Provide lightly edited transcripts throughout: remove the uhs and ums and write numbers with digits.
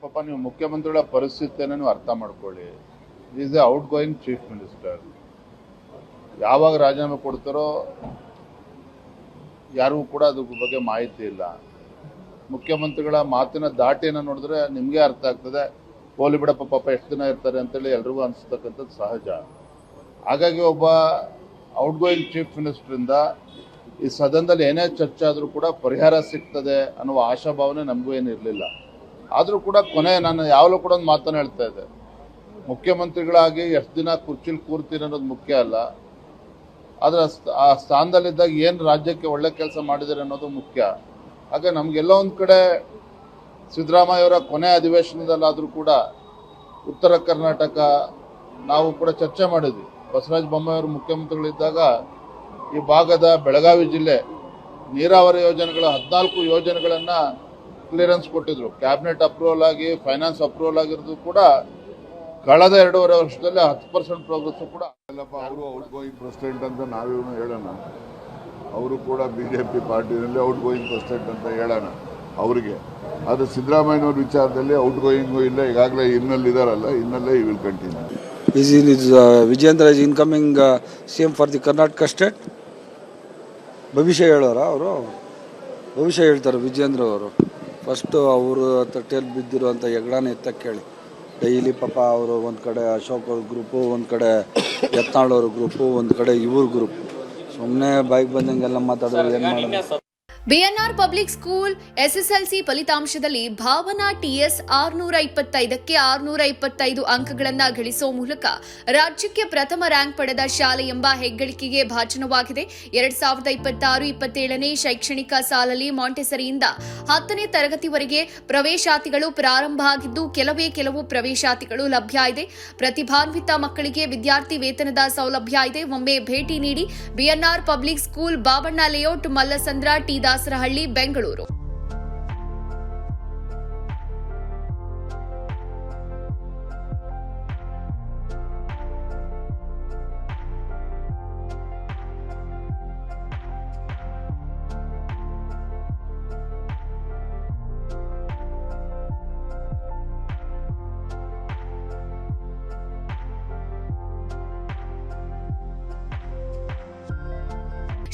ಪಾಪ ನೀವು ಮುಖ್ಯಮಂತ್ರಿಗಳ ಪರಿಸ್ಥಿತಿಯನ್ನು ಅರ್ಥ ಮಾಡ್ಕೊಳ್ಳಿ. Is A out going chief minister. ಯಾವಾಗ ರಾಜೀನಾಮೆ ಕೊಡ್ತಾರೋ ಯಾರಿಗೂ ಕೂಡ ಅದ್ರ ಬಗ್ಗೆ ಮಾಹಿತಿ ಇಲ್ಲ. ಮುಖ್ಯಮಂತ್ರಿಗಳ ಮಾತಿನ ದಾಟಿಯನ್ನು ನೋಡಿದ್ರೆ ನಿಮಗೆ ಅರ್ಥ ಆಗ್ತದೆ, ಹೋಲಿ ಬಿಡಪ್ಪ ಪಾಪ ಎಷ್ಟು ದಿನ ಇರ್ತಾರೆ ಅಂತೇಳಿ ಎಲ್ರಿಗೂ ಅನಿಸ್ತಕ್ಕಂಥದ್ದು ಸಹಜ. ಹಾಗಾಗಿ ಒಬ್ಬ ಔಟ್ ಗೋಯಿಂಗ್ ಚೀಫ್ ಮಿನಿಸ್ಟ್ರಿಂದ ಈ ಸದನದಲ್ಲಿ ಏನೇ ಚರ್ಚೆ ಆದರೂ ಕೂಡ ಪರಿಹಾರ ಸಿಗ್ತದೆ ಅನ್ನುವ ಆಶಾಭಾವನೆ ನಮಗೂ ಏನಿರಲಿಲ್ಲ. ಆದರೂ ಕೂಡ ನಾನು ಯಾವಾಗಲೂ ಕೂಡ ಒಂದು ಮಾತನ್ನು ಹೇಳ್ತಾ ಇದ್ದೆ, ಮುಖ್ಯಮಂತ್ರಿಗಳಾಗಿ ಎಷ್ಟು ದಿನ ಕುರ್ಚಿಲಿ ಕೂರ್ತೀನಿ ಅನ್ನೋದು ಮುಖ್ಯ ಅಲ್ಲ, ಆದರೆ ಆ ಸ್ಥಾನದಲ್ಲಿದ್ದಾಗ ಏನು ರಾಜ್ಯಕ್ಕೆ ಒಳ್ಳೆ ಕೆಲಸ ಮಾಡಿದ್ದಾರೆ ಅನ್ನೋದು ಮುಖ್ಯ. ಹಾಗೆ ನಮಗೆಲ್ಲೋ ಒಂದು ಕಡೆ ಸಿದ್ದರಾಮಯ್ಯವರ ಕೊನೆ ಅಧಿವೇಶನದಲ್ಲಾದರೂ ಕೂಡ ಉತ್ತರ ಕರ್ನಾಟಕ ನಾವು ಕೂಡ ಚರ್ಚೆ ಮಾಡಿದ್ವಿ. ಬಸವರಾಜ ಬೊಮ್ಮಾಯಿಯವರು ಮುಖ್ಯಮಂತ್ರಿಗಳಿದ್ದಾಗ ಈ ಭಾಗದ ಬೆಳಗಾವಿ ಜಿಲ್ಲೆ ನೀರಾವರಿ ಯೋಜನೆಗಳ 14 ಯೋಜನೆಗಳನ್ನು ಕ್ಲಿಯರೆನ್ಸ್ ಕೊಟ್ಟಿದ್ರು. ಕ್ಯಾಬಿನೆಟ್ ಅಪ್ರೂವಲ್ ಆಗಿ ಫೈನಾನ್ಸ್ ಅಪ್ರೂವಲ್ ಆಗಿರೋದು ಕೂಡ ಕಳೆದ 2.5 ವರ್ಷದಲ್ಲಿ 10% ಪ್ರೋಗ್ರೆಸ್ ಕೂಡ ಅಲ್ಲಪ್ಪ. ಅವರು ಔಟ್ ಗೋಯಿಂಗ್ ಪ್ರೆಸಿಡೆಂಟ್ ಅಂತ ನಾವೇನು ಹೇಳೋಣ, ಅವರು ಕೂಡ BJP ಪಾರ್ಟಿನಲ್ಲಿ ಔಟ್ ಗೋಯಿಂಗ್ ಪ್ರೆಸಿಡೆಂಟ್ ಅಂತ ಹೇಳೋಣ ಅವರಿಗೆ. ಆದರೆ ಸಿದ್ದರಾಮಯ್ಯನವ್ರ ವಿಚಾರದಲ್ಲಿ ಔಟ್ ಗೋಯಿಂಗು ಇಲ್ಲ, ಈಗಾಗಲೇ ಇನ್ನಲ್ಲಿದ್ದಾರಲ್ಲ, ಇನ್ನಲ್ಲೇ ಈ will continue. Vijayendra is incoming CM for the Karnataka state. ಭವಿಷ್ಯ ಹೇಳೋರ ಅವರು, ಭವಿಷ್ಯ ಹೇಳ್ತಾರೆ ವಿಜೇಂದ್ರ ಅವರು. ಫಸ್ಟು ಅವರು ತಟ್ಟೆಯಲ್ಲಿ ಬಿದ್ದಿರುವಂಥ ಹೆಗ್ಡಾನ ಎತ್ತಕ್ಕೆ ಕೇಳಿ. ಡೈಲಿ ಪಾಪ ಅವರು ಒಂದು ಕಡೆ ಅಶೋಕ್ ಅವ್ರ ಗ್ರೂಪು, ಒಂದು ಕಡೆ ಯತ್ನಾಳ್ ಅವ್ರ ಗ್ರೂಪು, ಒಂದು ಕಡೆ ಇವ್ರ ಗ್ರೂಪ್. ಸುಮ್ಮನೆ ಬೈಕ್ ಬಂದಂಗೆಲ್ಲ ಮಾತಾಡೋದು ಏನು ಮಾಡೋದು. ಬಿಎನ್ಆರ್ ಪಬ್ಲಿಕ್ ಸ್ಕೂಲ್ ಎಸ್ಎಸ್ಎಲ್ಸಿ ಫಲಿತಾಂಶದಲ್ಲಿ ಭಾವನಾ TS 625ಕ್ಕೆ 625 ಅಂಕಗಳನ್ನು ಗಳಿಸುವ ಮೂಲಕ ರಾಜ್ಯಕ್ಕೆ ಪ್ರಥಮ ರ್ಯಾಂಕ್ ಪಡೆದ ಶಾಲೆ ಎಂಬ ಹೆಗ್ಗಳಿಕೆಗೆ ಭಾಜನವಾಗಿದೆ. 2026-27ನೇ ಶೈಕ್ಷಣಿಕ ಸಾಲಲ್ಲಿ ಮಾಂಟೆಸರಿಯಿಂದ 10ನೇ ತರಗತಿವರೆಗೆ ಪ್ರವೇಶಾತಿಗಳು ಪ್ರಾರಂಭ ಆಗಿದ್ದು, ಕೆಲವು ಪ್ರವೇಶಾತಿಗಳು ಲಭ್ಯ ಇದೆ. ಪ್ರತಿಭಾನ್ವಿತ ಮಕ್ಕಳಿಗೆ ವಿದ್ಯಾರ್ಥಿ ವೇತನದ ಸೌಲಭ್ಯ ಇದೆ. ಒಮ್ಮೆ ಭೇಟಿ ನೀಡಿ. BNR public school, Babanna layout, Mallasandra, T Dasarahalli, Bengaluru.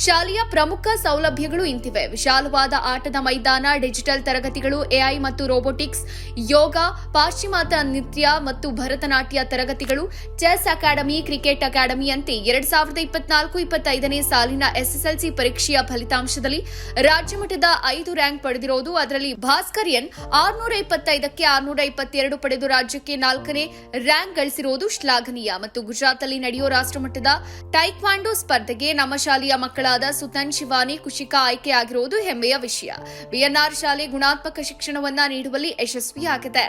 ಶಾಲೆಯ ಪ್ರಮುಖ ಸೌಲಭ್ಯಗಳು ಇಂತಿವೆ: ವಿಶಾಲವಾದ ಆಟದ ಮೈದಾನ, ಡಿಜಿಟಲ್ ತರಗತಿಗಳು, AI ಮತ್ತು ರೋಬೋಟಿಕ್ಸ್, ಯೋಗ, ಪಾಶ್ಚಿಮಾತ್ಯ ನೃತ್ಯ ಮತ್ತು ಭರತನಾಟ್ಯ ತರಗತಿಗಳು, ಚೆಸ್ ಅಕಾಡೆಮಿ, ಕ್ರಿಕೆಟ್ ಅಕಾಡೆಮಿ ಅಂತೆ 2024-25ನೇ ಸಾಲಿನ SSLC ಪರೀಕ್ಷೆಯ ಫಲಿತಾಂಶದಲ್ಲಿ ರಾಜ್ಯಮಟ್ಟದ 5 ರ್ಯಾಂಕ್ ಪಡೆದಿರುವುದು. ಅದರಲ್ಲಿ ಭಾಸ್ಕರ್ ಎನ್ 625ಕ್ಕೆ 622 ಪಡೆದು ರಾಜ್ಯಕ್ಕೆ 4ನೇ ರ್ಯಾಂಕ್ ಗಳಿಸಿರುವುದು ಶ್ಲಾಘನೀಯ. ಮತ್ತು ಗುಜರಾತ್ನಲ್ಲಿ ನಡೆಯುವ ರಾಷ್ಟ್ರಮಟ್ಟದ ಟೈಕ್ವಾಂಡೋ ಸ್ಪರ್ಧೆಗೆ ನಮ್ಮ ಶಾಲೆಯ ಮಕ್ಕಳಾದ ಸುತನ್, ಶಿವಾನಿ, ಕುಶಿಕಾ ಆಯ್ಕೆಯಾಗಿರುವುದು ಹೆಮ್ಮೆಯ ವಿಷಯ. ಬಿಎನ್ಆರ್ ಶಾಲೆ ಗುಣಾತ್ಮಕ ಶಿಕ್ಷಣವನ್ನ ನೀಡುವಲ್ಲಿ ಯಶಸ್ವಿಯಾಗಿದೆ.